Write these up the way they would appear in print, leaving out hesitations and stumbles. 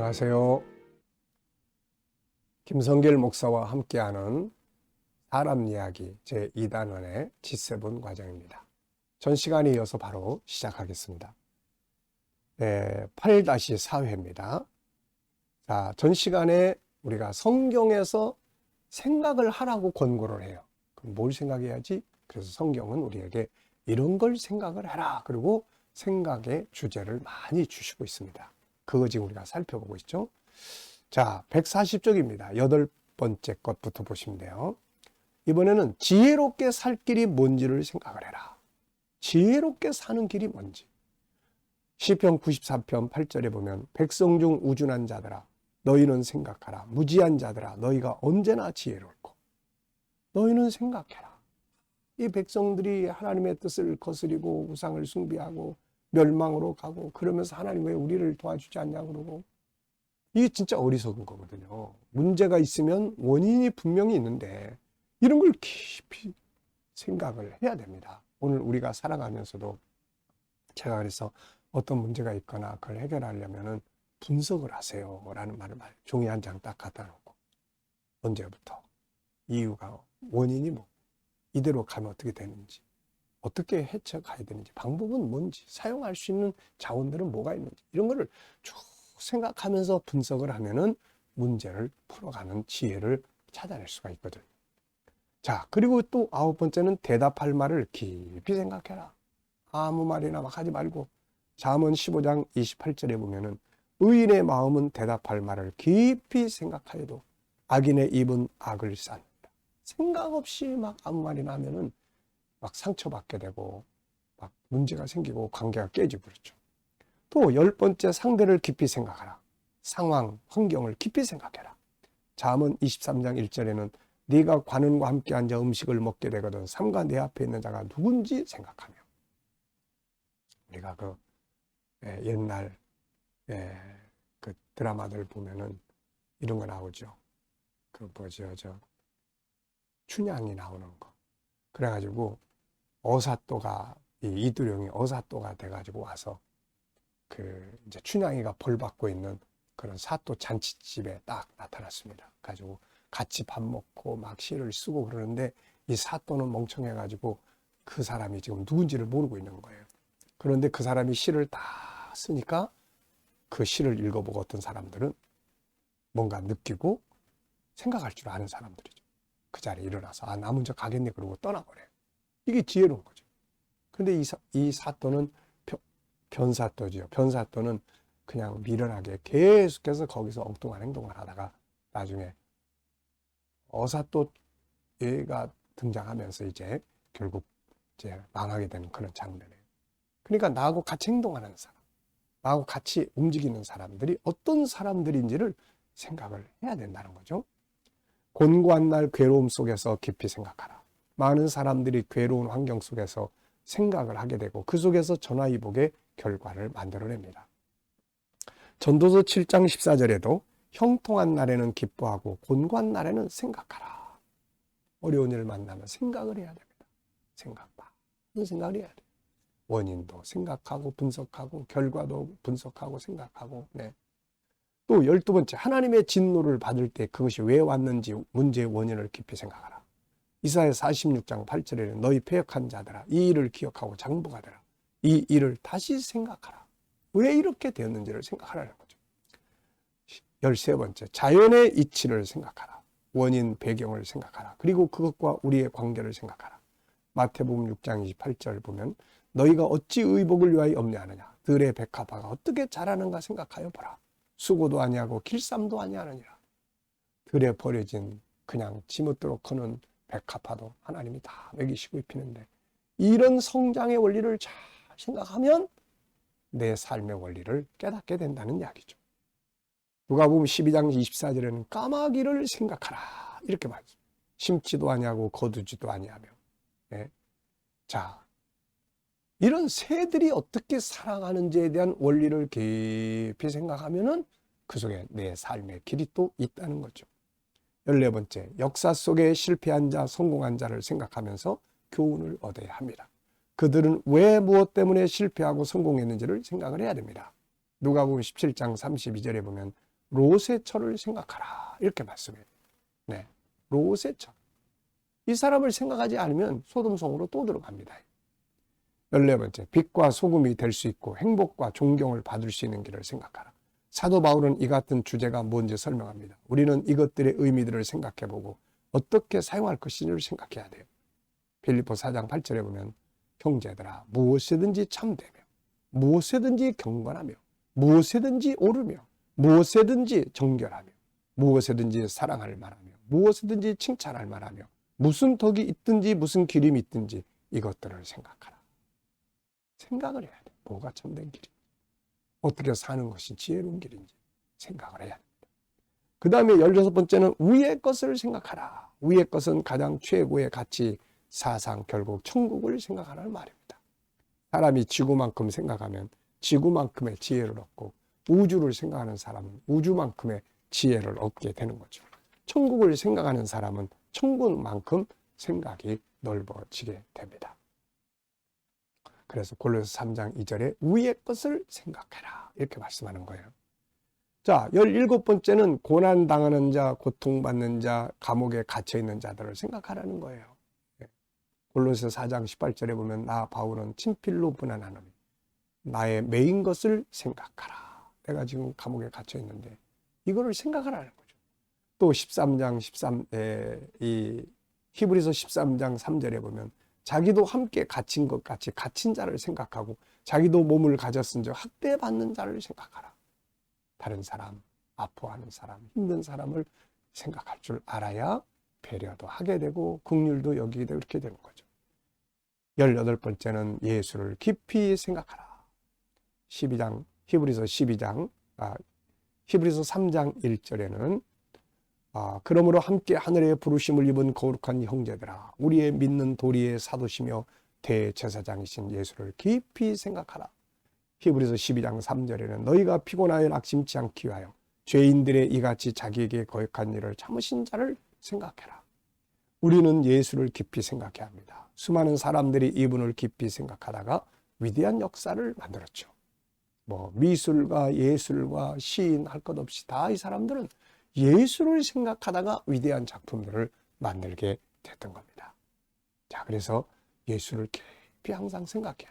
안녕하세요. 김성길 목사와 함께하는 사람 이야기 제2단원의 G7 과정입니다. 전 시간에 이어서 바로 시작하겠습니다. 8-4회입니다. 자, 전 시간에 우리가 성경에서 생각을 하라고 권고를 해요. 그럼 뭘 생각해야지? 그래서 성경은 우리에게 이런 걸 생각을 해라. 그리고 생각의 주제를 많이 주시고 있습니다. 그거 지금 우리가 살펴보고 있죠. 자, 140쪽입니다. 8번째 것부터 보시면 돼요. 이번에는 지혜롭게 살 길이 뭔지를 생각을 해라. 지혜롭게 사는 길이 뭔지. 시편 94편 8절에 보면 백성 중 우둔한 자들아 너희는 생각하라. 무지한 자들아 너희가 언제나 지혜롭고 너희는 생각해라. 이 백성들이 하나님의 뜻을 거스리고 우상을 숭배하고 멸망으로 가고 그러면서 하나님 왜 우리를 도와주지 않냐 그러고 이게 진짜 어리석은 거거든요. 문제가 있으면 원인이 분명히 있는데 이런 걸 깊이 생각을 해야 됩니다. 오늘 우리가 살아가면서도 제가 그래서 어떤 문제가 있거나 그걸 해결하려면은 분석을 하세요 라는 말을 말해요. 종이 한 장 딱 갖다 놓고 언제부터 이유가 원인이 뭐 이대로 가면 어떻게 되는지 어떻게 헤쳐가야 되는지 방법은 뭔지 사용할 수 있는 자원들은 뭐가 있는지 이런 거를 쭉 생각하면서 분석을 하면은 문제를 풀어가는 지혜를 찾아낼 수가 있거든요. 자, 그리고 또 9번째는 대답할 말을 깊이 생각해라. 아무 말이나 막 하지 말고 잠언 15장 28절에 보면은 의인의 마음은 대답할 말을 깊이 생각하여도 악인의 입은 악을 쌓는다. 생각 없이 막 아무 말이나 하면은 막 상처받게 되고 막 문제가 생기고 관계가 깨지고 그렇죠. 또 10번째 상대를 깊이 생각하라. 상황, 환경을 깊이 생각해라. 잠언 23장 1절에는 네가 관원과 함께 앉아 음식을 먹게 되거든 삼가 내 앞에 있는 자가 누군지 생각하며 우리가 옛날 그 드라마들 보면은 이런 거 나오죠. 춘향이 나오는 거. 그래가지고 어사또가 이두룡이 어사또가 돼가지고 와서 이제 춘향이가 벌 받고 있는 그런 사또 잔치집에 딱 나타났습니다. 가지고 같이 밥 먹고 막 시를 쓰고 그러는데 이 사또는 멍청해가지고 그 사람이 지금 누군지를 모르고 있는 거예요. 그런데 그 사람이 시를 다 쓰니까 그 시를 읽어보고 어떤 사람들은 뭔가 느끼고 생각할 줄 아는 사람들이죠. 그 자리에 일어나서 나 먼저 가겠네 그러고 떠나버려요. 이게 지혜로운 거죠. 그런데 이 사또는 변사또지요. 변사또는 그냥 미련하게 계속해서 거기서 엉뚱한 행동을 하다가 나중에 어사또 얘가 등장하면서 이제 결국 이제 망하게 되는 그런 장면이에요. 그러니까 나하고 같이 행동하는 사람, 나하고 같이 움직이는 사람들이 어떤 사람들인지를 생각을 해야 된다는 거죠. 곤고한 날 괴로움 속에서 깊이 생각하라. 많은 사람들이 괴로운 환경 속에서 생각을 하게 되고 그 속에서 전화위복의 결과를 만들어냅니다. 전도서 7장 14절에도 형통한 날에는 기뻐하고 곤고한 날에는 생각하라. 어려운 일을 만나면 생각을 해야 됩니다. 많은 생각을 해야 돼요. 원인도 생각하고 분석하고 결과도 분석하고 생각하고 또 12번째 하나님의 진노를 받을 때 그것이 왜 왔는지 문제의 원인을 깊이 생각하라. 이사야 46장 8절에는 너희 패역한 자들아 이 일을 기억하고 장복하더라. 이 일을 다시 생각하라. 왜 이렇게 되었는지를 생각하라는 거죠. 13번째 자연의 이치를 생각하라. 원인 배경을 생각하라. 그리고 그것과 우리의 관계를 생각하라. 마태복음 6장 28절 보면 너희가 어찌 의복을 위하여 염려하느냐. 들의 백합화가 어떻게 자라는가 생각하여 보라. 수고도 아니하고 길쌈도 아니하느니라. 들에 버려진 그냥 지무도록 크는 백합화도 하나님이 다 먹이시고 입히는데 이런 성장의 원리를 잘 생각하면 내 삶의 원리를 깨닫게 된다는 이야기죠. 누가복음 12장 24절에는 까마귀를 생각하라 이렇게 말했습니다. 심지도 아니하고 거두지도 아니하며 자 이런 새들이 어떻게 살아가는지에 대한 원리를 깊이 생각하면은 그 속에 내 삶의 길이 또 있다는 거죠. 14번째, 역사 속에 실패한 자, 성공한 자를 생각하면서 교훈을 얻어야 합니다. 그들은 왜 무엇 때문에 실패하고 성공했는지를 생각을 해야 됩니다. 누가복음 17장 32절에 보면 롯의 처를 생각하라. 이렇게 말씀해요. 네, 롯의 처. 이 사람을 생각하지 않으면 소돔성으로 또 들어갑니다. 14번째, 빛과 소금이 될 수 있고 행복과 존경을 받을 수 있는 길을 생각하라. 사도 바울은 이 같은 주제가 뭔지 설명합니다. 우리는 이것들의 의미들을 생각해보고 어떻게 사용할 것인지를 생각해야 돼요. 빌립보 4장 8절에 보면 형제들아 무엇이든지 참되며 무엇이든지 경건하며 무엇이든지 옳으며 무엇이든지 정결하며 무엇이든지 사랑할 만하며 무엇이든지 칭찬할 만하며 무슨 덕이 있든지 무슨 기림이 있든지 이것들을 생각하라. 생각을 해야 돼. 뭐가 참된 길인지, 어떻게 사는 것이 지혜로운 길인지 생각을 해야 됩니다. 그 다음에 16번째는 위의 것을 생각하라. 위의 것은 가장 최고의 가치, 사상, 결국 천국을 생각하라는 말입니다. 사람이 지구만큼 생각하면 지구만큼의 지혜를 얻고 우주를 생각하는 사람은 우주만큼의 지혜를 얻게 되는 거죠. 천국을 생각하는 사람은 천국만큼 생각이 넓어지게 됩니다. 그래서 골로새 3장 2절에 위의 것을 생각해라 이렇게 말씀하는 거예요. 자, 17번째는 고난당하는 자, 고통받는 자, 감옥에 갇혀있는 자들을 생각하라는 거예요. 골로새 4장 18절에 보면 나 바울은 친필로 분한하노니 나의 매인 것을 생각하라. 내가 지금 감옥에 갇혀있는데 이거를 생각하라는 거죠. 또 13장 이 히브리서 13장 3절에 보면 자기도 함께 갇힌 것 같이 갇힌 자를 생각하고 자기도 몸을 가졌은즉 학대받는 자를 생각하라. 다른 사람, 아파하는 사람, 힘든 사람을 생각할 줄 알아야 배려도 하게 되고 긍휼도 여기게 되고 이렇게 되는 거죠. 18번째는 예수를 깊이 생각하라. 히브리서 3장 1절에는 그러므로 함께 하늘의 부르심을 입은 거룩한 형제들아 우리의 믿는 도리의 사도시며 대제사장이신 예수를 깊이 생각하라. 히브리서 12장 3절에는 너희가 피곤하여 낙심치 않기 위하여 죄인들의 이같이 자기에게 거역한 일을 참으신 자를 생각해라. 우리는 예수를 깊이 생각해야 합니다. 수많은 사람들이 이분을 깊이 생각하다가 위대한 역사를 만들었죠. 미술가, 예술가, 시인 할 것 없이 다 이 사람들은 예수를 생각하다가 위대한 작품들을 만들게 됐던 겁니다. 자, 그래서 예수를 깊이 항상 생각해야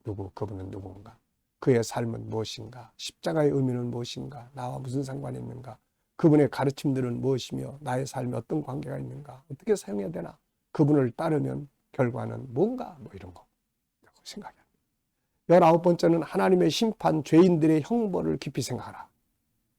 돼요. 그분은 누구인가? 그의 삶은 무엇인가? 십자가의 의미는 무엇인가? 나와 무슨 상관이 있는가? 그분의 가르침들은 무엇이며 나의 삶에 어떤 관계가 있는가? 어떻게 사용해야 되나? 그분을 따르면 결과는 뭔가? 이런 거 생각해야 돼요. 19번째는 하나님의 심판, 죄인들의 형벌을 깊이 생각하라.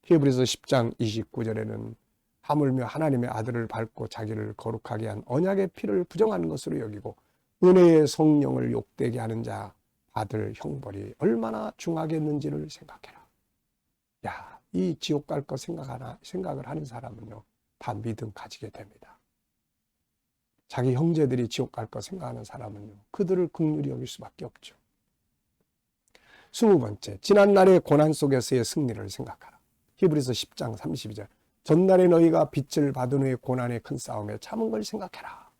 히브리서 10장 29절에는 하물며 하나님의 아들을 밟고 자기를 거룩하게 한 언약의 피를 부정하는 것으로 여기고 은혜의 성령을 욕되게 하는 자 받을 형벌이 얼마나 중하겠는지를 생각해라. 야, 이 지옥 갈 거 생각을 하는 사람은요, 다 믿음 가지게 됩니다. 자기 형제들이 지옥 갈 거 생각하는 사람은요, 그들을 긍휼히 여길 수밖에 없죠. 20번째, 지난날의 고난 속에서의 승리를 생각하라. 히브리서 10장 32절 전날에 너희가 빛을 받은 후에 고난의 큰 싸움에 참은 걸 생각해라.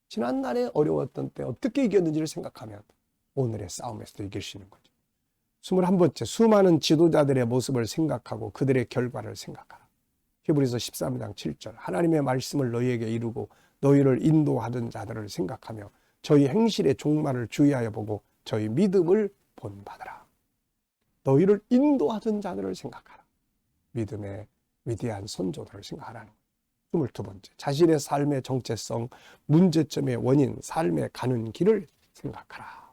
지난날에 어려웠던 때 어떻게 이겼는지를 생각하면 오늘의 싸움에서도 이길 수 있는 거죠. 21번째, 수많은 지도자들의 모습을 생각하고 그들의 결과를 생각하라. 히브리서 13장 7절 하나님의 말씀을 너희에게 이루고 너희를 인도하던 자들을 생각하며 저희 행실의 종말을 주의하여 보고 저희 믿음을 본받으라. 너희를 인도하던 자들을 생각하라. 믿음의 위대한 선조들을 생각하라는 거예요. 22번째, 자신의 삶의 정체성, 문제점의 원인, 삶의 가는 길을 생각하라.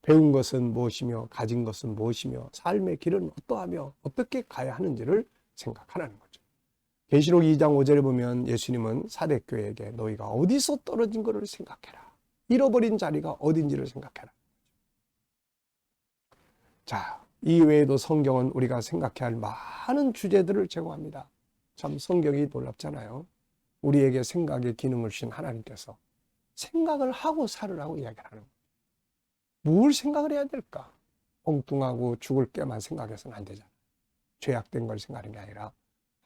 배운 것은 무엇이며 가진 것은 무엇이며 삶의 길은 어떠하며 어떻게 가야 하는지를 생각하라는 거죠. 계시록 2장 5절에 보면 예수님은 사대교회에게 너희가 어디서 떨어진 것을 생각해라. 잃어버린 자리가 어딘지를 생각해라. 자, 이 외에도 성경은 우리가 생각해야 할 많은 주제들을 제공합니다. 참 성경이 놀랍잖아요. 우리에게 생각의 기능을 주신 하나님께서 생각을 하고 살으라고 이야기를 하는 거예요. 뭘 생각을 해야 될까? 엉뚱하고 죽을 게만 생각해서는 안 되잖아요. 죄악된 걸 생각하는 게 아니라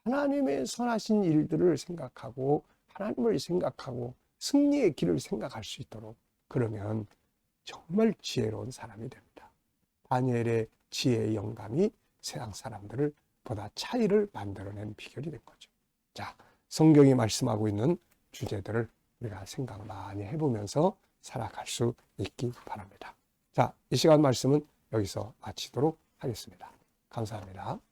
하나님의 선하신 일들을 생각하고 하나님을 생각하고 승리의 길을 생각할 수 있도록 그러면 정말 지혜로운 사람이 됩니다. 다니엘의 지혜의 영감이 세상 사람들을 보다 차이를 만들어낸 비결이 된 거죠. 자, 성경이 말씀하고 있는 주제들을 우리가 생각 많이 해보면서 살아갈 수 있기 바랍니다. 자, 이 시간 말씀은 여기서 마치도록 하겠습니다. 감사합니다.